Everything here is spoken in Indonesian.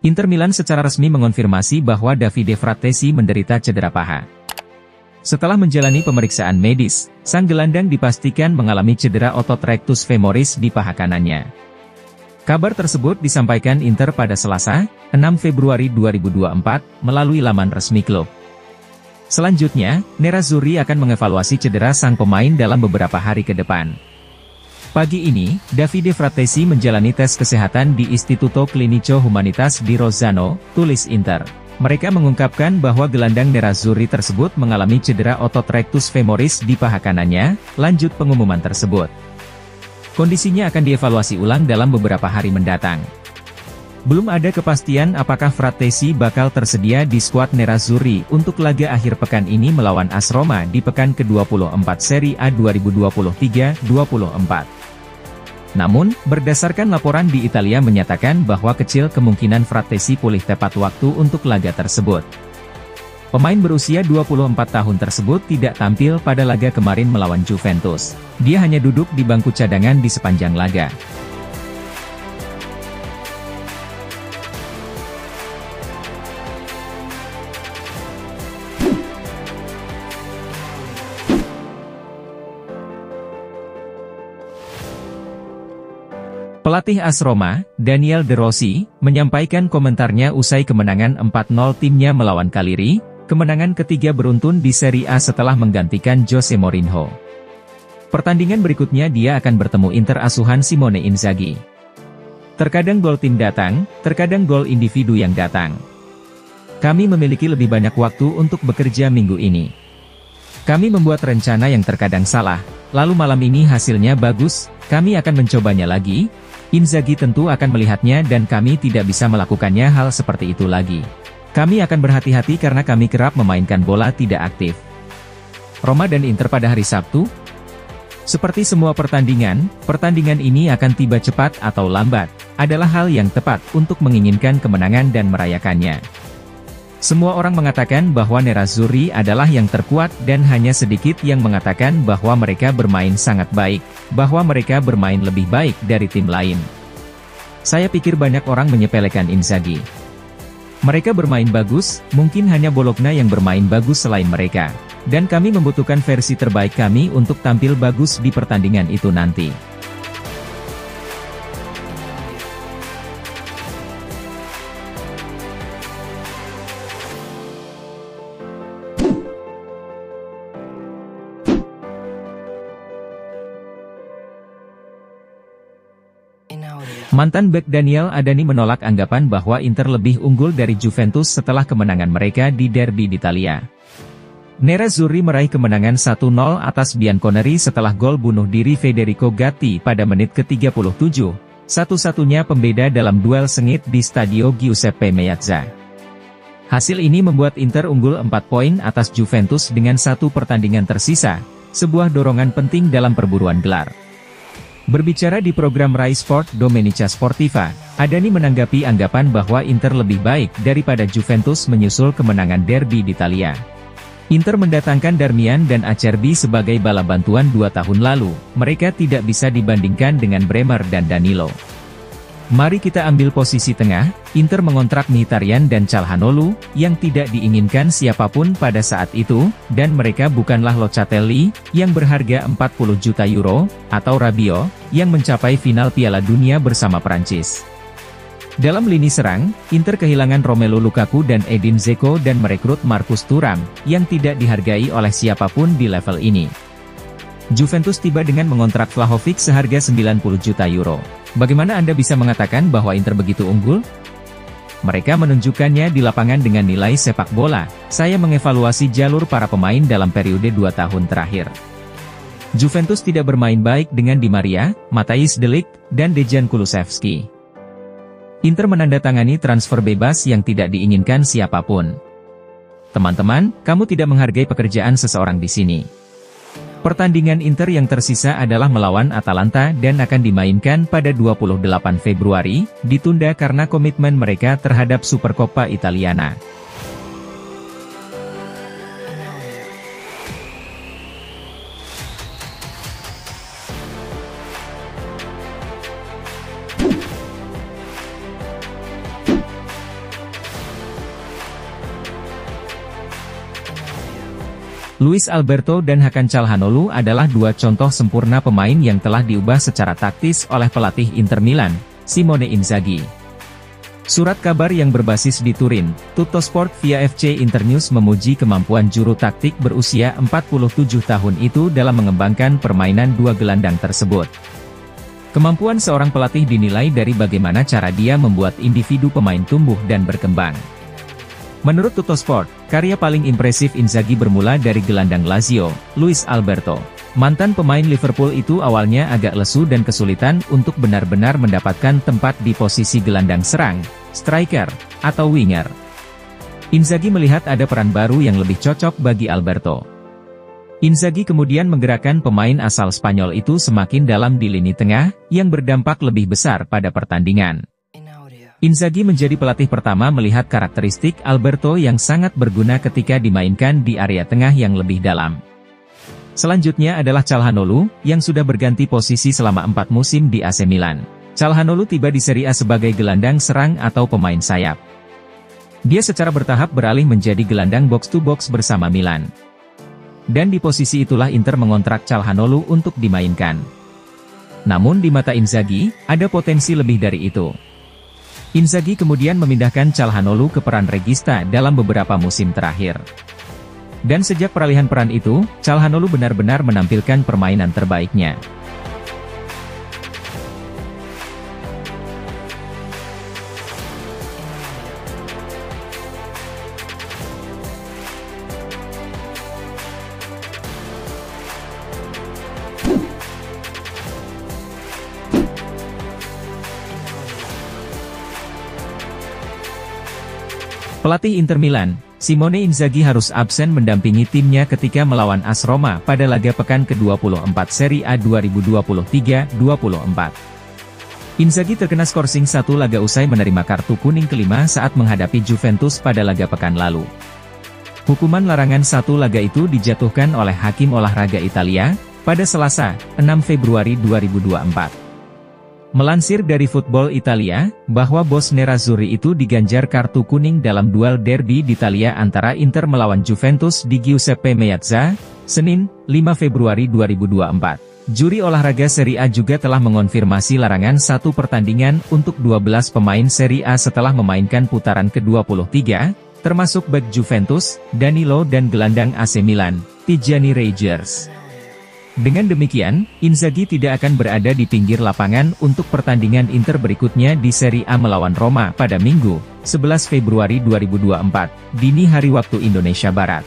Inter Milan secara resmi mengonfirmasi bahwa Davide Fratesi menderita cedera paha. Setelah menjalani pemeriksaan medis, sang gelandang dipastikan mengalami cedera otot rectus femoris di paha kanannya. Kabar tersebut disampaikan Inter pada Selasa, 6 Februari 2024, melalui laman resmi klub. Selanjutnya, Nerazzurri akan mengevaluasi cedera sang pemain dalam beberapa hari ke depan. Pagi ini, Davide Fratesi menjalani tes kesehatan di Istituto Clinico Humanitas di Rozzano, tulis Inter. Mereka mengungkapkan bahwa gelandang Nerazzurri tersebut mengalami cedera otot rectus femoris di paha kanannya, lanjut pengumuman tersebut. Kondisinya akan dievaluasi ulang dalam beberapa hari mendatang. Belum ada kepastian apakah Fratesi bakal tersedia di skuad Nerazzurri untuk laga akhir pekan ini melawan AS Roma di pekan ke-24 Serie A 2023-24. Namun, berdasarkan laporan di Italia menyatakan bahwa kecil kemungkinan Fratesi pulih tepat waktu untuk laga tersebut. Pemain berusia 24 tahun tersebut tidak tampil pada laga kemarin melawan Juventus. Dia hanya duduk di bangku cadangan di sepanjang laga. Pelatih AS Roma, Daniel De Rossi, menyampaikan komentarnya usai kemenangan 4-0 timnya melawan Cagliari, kemenangan ketiga beruntun di Serie A setelah menggantikan Jose Mourinho. Pertandingan berikutnya dia akan bertemu Inter asuhan Simone Inzaghi. Terkadang gol tim datang, terkadang gol individu yang datang. Kami memiliki lebih banyak waktu untuk bekerja minggu ini. Kami membuat rencana yang terkadang salah, lalu malam ini hasilnya bagus, kami akan mencobanya lagi. Inzaghi tentu akan melihatnya dan kami tidak bisa melakukannya hal seperti itu lagi. Kami akan berhati-hati karena kami kerap memainkan bola tidak aktif. Roma dan Inter pada hari Sabtu? Seperti semua pertandingan ini akan tiba cepat atau lambat, adalah hal yang tepat untuk menginginkan kemenangan dan merayakannya. Semua orang mengatakan bahwa Nerazzurri adalah yang terkuat dan hanya sedikit yang mengatakan bahwa mereka bermain sangat baik, bahwa mereka bermain lebih baik dari tim lain. Saya pikir banyak orang menyepelekan Inzaghi. Mereka bermain bagus, mungkin hanya Bologna yang bermain bagus selain mereka. Dan kami membutuhkan versi terbaik kami untuk tampil bagus di pertandingan itu nanti. Mantan bek Daniel Adani menolak anggapan bahwa Inter lebih unggul dari Juventus setelah kemenangan mereka di derby d'Italia. Nerazzurri meraih kemenangan 1-0 atas Bianconeri setelah gol bunuh diri Federico Gatti pada menit ke-37, satu-satunya pembeda dalam duel sengit di Stadio Giuseppe Meazza. Hasil ini membuat Inter unggul 4 poin atas Juventus dengan satu pertandingan tersisa, sebuah dorongan penting dalam perburuan gelar. Berbicara di program Rai Sport Domenica Sportiva, Adani menanggapi anggapan bahwa Inter lebih baik daripada Juventus menyusul kemenangan derby d'Italia. Inter mendatangkan Darmian dan Acerbi sebagai bala bantuan 2 tahun lalu, mereka tidak bisa dibandingkan dengan Bremer dan Danilo. Mari kita ambil posisi tengah, Inter mengontrak Mkhitaryan dan Calhanoglu, yang tidak diinginkan siapapun pada saat itu, dan mereka bukanlah Locatelli, yang berharga 40 juta euro, atau Rabiot, yang mencapai final Piala Dunia bersama Prancis. Dalam lini serang, Inter kehilangan Romelu Lukaku dan Edin Dzeko dan merekrut Marcus Thuram, yang tidak dihargai oleh siapapun di level ini. Juventus tiba dengan mengontrak Vlahovic seharga 90 juta euro. Bagaimana Anda bisa mengatakan bahwa Inter begitu unggul? Mereka menunjukkannya di lapangan dengan nilai sepak bola. Saya mengevaluasi jalur para pemain dalam periode 2 tahun terakhir. Juventus tidak bermain baik dengan Di Maria, Matthijs de Ligt, dan Dejan Kulusevski. Inter menandatangani transfer bebas yang tidak diinginkan siapapun. Teman-teman, kamu tidak menghargai pekerjaan seseorang di sini. Pertandingan Inter yang tersisa adalah melawan Atalanta dan akan dimainkan pada 28 Februari, ditunda karena komitmen mereka terhadap Supercoppa Italiana. Luis Alberto dan Hakan Calhanoglu adalah dua contoh sempurna pemain yang telah diubah secara taktis oleh pelatih Inter Milan, Simone Inzaghi. Surat kabar yang berbasis di Turin, Tuttosport via FC Internews memuji kemampuan juru taktik berusia 47 tahun itu dalam mengembangkan permainan dua gelandang tersebut. Kemampuan seorang pelatih dinilai dari bagaimana cara dia membuat individu pemain tumbuh dan berkembang. Menurut Tuttosport, karya paling impresif Inzaghi bermula dari gelandang Lazio, Luis Alberto. Mantan pemain Liverpool itu awalnya agak lesu dan kesulitan untuk benar-benar mendapatkan tempat di posisi gelandang serang, striker, atau winger. Inzaghi melihat ada peran baru yang lebih cocok bagi Alberto. Inzaghi kemudian menggerakkan pemain asal Spanyol itu semakin dalam di lini tengah, yang berdampak lebih besar pada pertandingan. Inzaghi menjadi pelatih pertama melihat karakteristik Alberto yang sangat berguna ketika dimainkan di area tengah yang lebih dalam. Selanjutnya adalah Calhanoglu, yang sudah berganti posisi selama 4 musim di AC Milan. Calhanoglu tiba di Serie A sebagai gelandang serang atau pemain sayap. Dia secara bertahap beralih menjadi gelandang box-to-box bersama Milan. Dan di posisi itulah Inter mengontrak Calhanoglu untuk dimainkan. Namun di mata Inzaghi, ada potensi lebih dari itu. Inzaghi kemudian memindahkan Calhanoglu ke peran regista dalam beberapa musim terakhir. Dan sejak peralihan peran itu, Calhanoglu benar-benar menampilkan permainan terbaiknya. Pelatih Inter Milan, Simone Inzaghi harus absen mendampingi timnya ketika melawan AS Roma pada laga pekan ke-24 Serie A 2023-24. Inzaghi terkena skorsing 1 laga usai menerima kartu kuning kelima saat menghadapi Juventus pada laga pekan lalu. Hukuman larangan 1 laga itu dijatuhkan oleh Hakim Olahraga Italia, pada Selasa, 6 Februari 2024. Melansir dari Football Italia, bahwa bos Nerazzurri itu diganjar kartu kuning dalam duel derby d'Italia antara Inter melawan Juventus di Giuseppe Meazza, Senin, 5 Februari 2024. Juri olahraga Serie A juga telah mengonfirmasi larangan 1 pertandingan untuk 12 pemain Serie A setelah memainkan putaran ke-23, termasuk bek Juventus, Danilo dan gelandang AC Milan, Tijani Reijers. Dengan demikian, Inzaghi tidak akan berada di pinggir lapangan untuk pertandingan Inter berikutnya di Serie A melawan Roma pada Minggu, 11 Februari 2024, dini hari waktu Indonesia Barat.